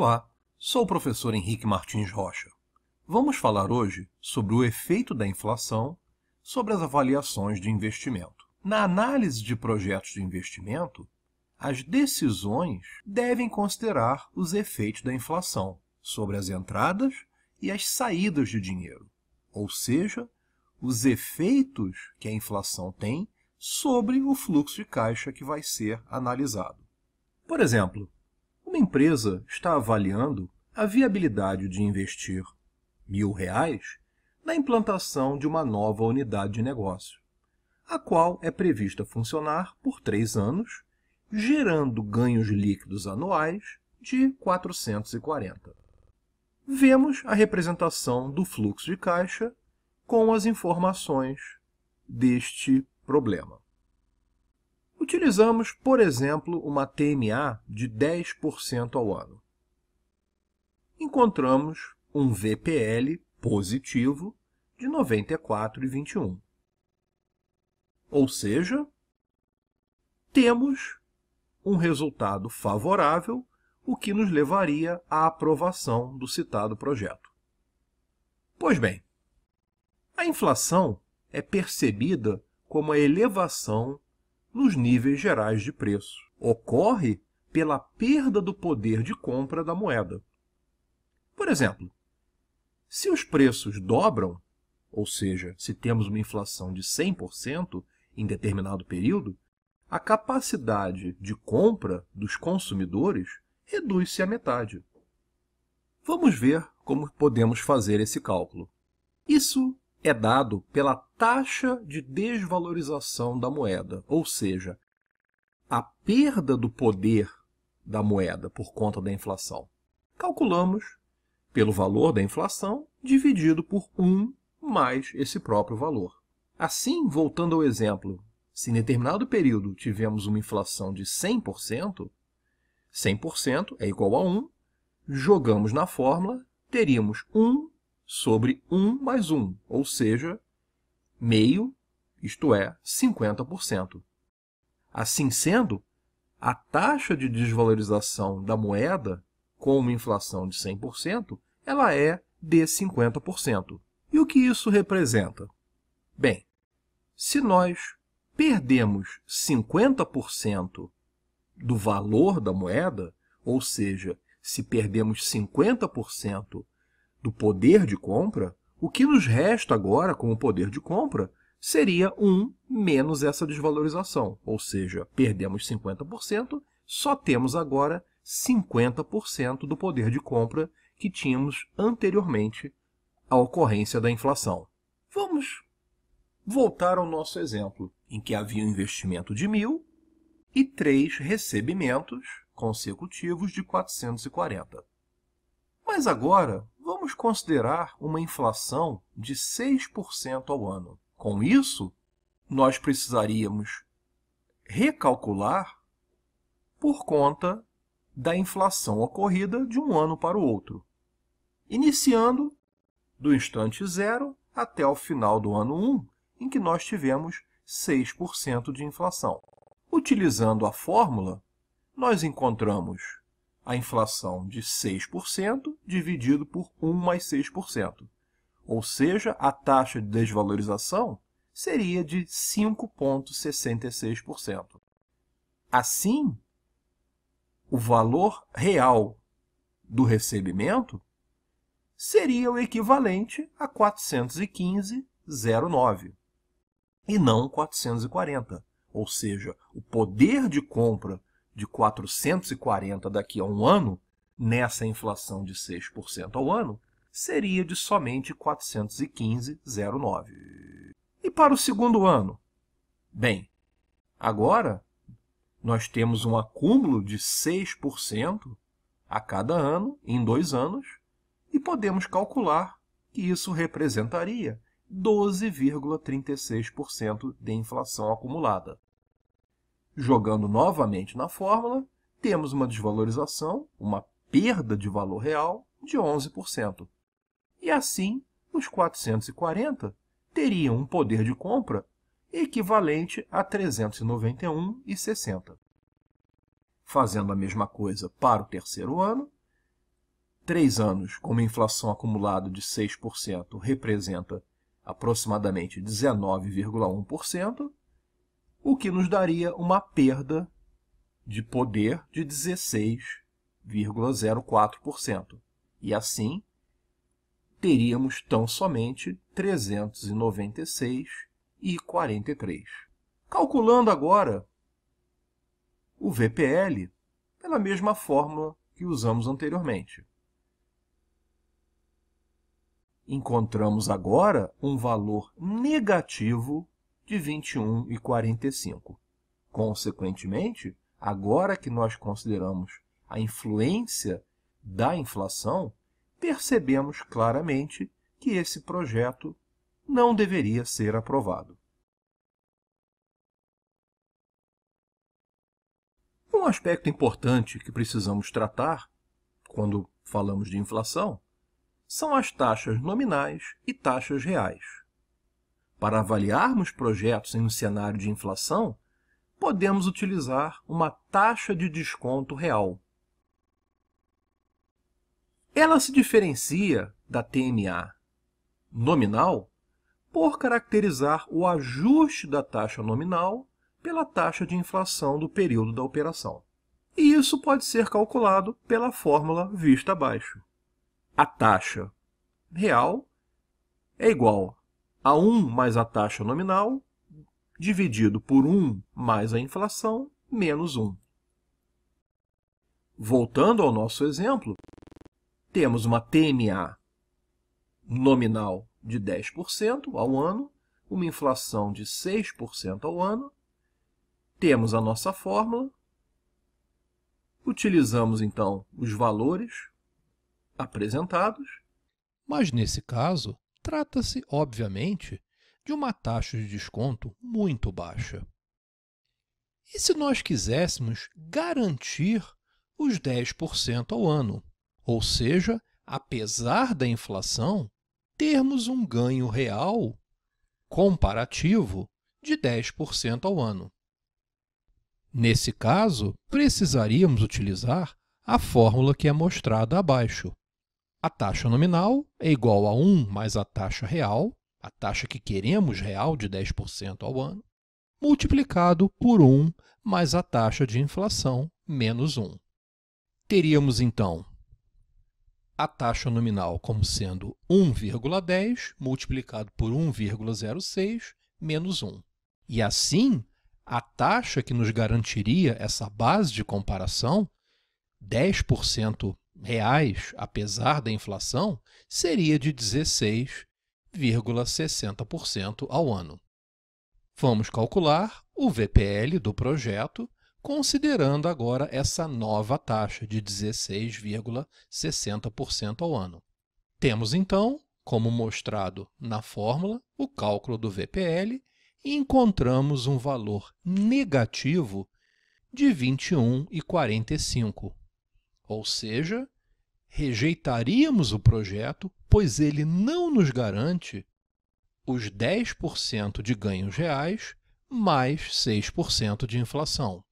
Olá, sou o professor Henrique Martins Rocha. Vamos falar hoje sobre o efeito da inflação sobre as avaliações de investimento. Na análise de projetos de investimento, as decisões devem considerar os efeitos da inflação sobre as entradas e as saídas de dinheiro, ou seja, os efeitos que a inflação tem sobre o fluxo de caixa que vai ser analisado. Por exemplo, uma empresa está avaliando a viabilidade de investir R$ 1.000 na implantação de uma nova unidade de negócio, a qual é prevista funcionar por 3 anos, gerando ganhos líquidos anuais de 440. Vemos a representação do fluxo de caixa com as informações deste problema. Utilizamos, por exemplo, uma TMA de 10% ao ano. Encontramos um VPL positivo de 94,21. Ou seja, temos um resultado favorável, o que nos levaria à aprovação do citado projeto. Pois bem, a inflação é percebida como a elevação nos níveis gerais de preço. Ocorre pela perda do poder de compra da moeda. Por exemplo, se os preços dobram, ou seja, se temos uma inflação de 100% em determinado período, a capacidade de compra dos consumidores reduz-se à metade. Vamos ver como podemos fazer esse cálculo. Isso é dado pela taxa de desvalorização da moeda, ou seja, a perda do poder da moeda por conta da inflação. Calculamos pelo valor da inflação dividido por 1 mais esse próprio valor. Assim, voltando ao exemplo, se em determinado período tivemos uma inflação de 100%, 100% é igual a 1, jogamos na fórmula, teríamos 1 sobre 1 mais 1, ou seja, meio, isto é, 50%. Assim sendo, a taxa de desvalorização da moeda com uma inflação de 100%, ela é de 50%. E o que isso representa? Bem, se nós perdemos 50% do valor da moeda, ou seja, se perdemos 50% do poder de compra, o que nos resta agora como poder de compra seria 1 menos essa desvalorização, ou seja, perdemos 50%, só temos agora 50% do poder de compra que tínhamos anteriormente à ocorrência da inflação. Vamos voltar ao nosso exemplo, em que havia um investimento de 1.000 e 3 recebimentos consecutivos de 440. Mas agora, vamos considerar uma inflação de 6% ao ano. Com isso, nós precisaríamos recalcular por conta da inflação ocorrida de um ano para o outro, iniciando do instante 0 até o final do ano 1, em que nós tivemos 6% de inflação. Utilizando a fórmula, nós encontramos a inflação de 6% dividido por 1 mais 6%. Ou seja, a taxa de desvalorização seria de 5,66%. Assim, o valor real do recebimento seria o equivalente a 415,09 e não 440. Ou seja, o poder de compra de 440 daqui a um ano, nessa inflação de 6% ao ano, seria de somente 415,09. E para o segundo ano? Bem, agora nós temos um acúmulo de 6% a cada ano, em 2 anos, e podemos calcular que isso representaria 12,36% de inflação acumulada. Jogando novamente na fórmula, temos uma desvalorização, uma perda de valor real de 11%. E assim, os 440 teriam um poder de compra equivalente a 391,60. Fazendo a mesma coisa para o terceiro ano, 3 anos com uma inflação acumulada de 6% representa aproximadamente 19,1%, o que nos daria uma perda de poder de 16,04%. E assim, teríamos tão somente 396,43. Calculando agora o VPL pela mesma fórmula que usamos anteriormente. Encontramos agora um valor negativo de 21,45. Consequentemente, agora que nós consideramos a influência da inflação, percebemos claramente que esse projeto não deveria ser aprovado. Um aspecto importante que precisamos tratar quando falamos de inflação são as taxas nominais e taxas reais. Para avaliarmos projetos em um cenário de inflação, podemos utilizar uma taxa de desconto real. Ela se diferencia da TMA nominal por caracterizar o ajuste da taxa nominal pela taxa de inflação do período da operação. E isso pode ser calculado pela fórmula vista abaixo. A taxa real é igual a 1 mais a taxa nominal, dividido por 1 mais a inflação, menos 1. Voltando ao nosso exemplo, temos uma TMA nominal de 10% ao ano, uma inflação de 6% ao ano. Temos a nossa fórmula, utilizamos então os valores apresentados. Mas nesse caso, trata-se, obviamente, de uma taxa de desconto muito baixa. E se nós quiséssemos garantir os 10% ao ano, ou seja, apesar da inflação, termos um ganho real comparativo de 10% ao ano? Nesse caso, precisaríamos utilizar a fórmula que é mostrada abaixo. A taxa nominal é igual a 1 mais a taxa real, a taxa que queremos real de 10% ao ano, multiplicado por 1 mais a taxa de inflação, menos 1. Teríamos, então, a taxa nominal como sendo 1,10 multiplicado por 1,06 menos 1. E assim, a taxa que nos garantiria essa base de comparação, 10% reais, apesar da inflação, seria de 16,60% ao ano. Vamos calcular o VPL do projeto, considerando agora essa nova taxa de 16,60% ao ano. Temos, então, como mostrado na fórmula, o cálculo do VPL e encontramos um valor negativo de 21,45. Ou seja, rejeitaríamos o projeto, pois ele não nos garante os 10% de ganhos reais mais 6% de inflação.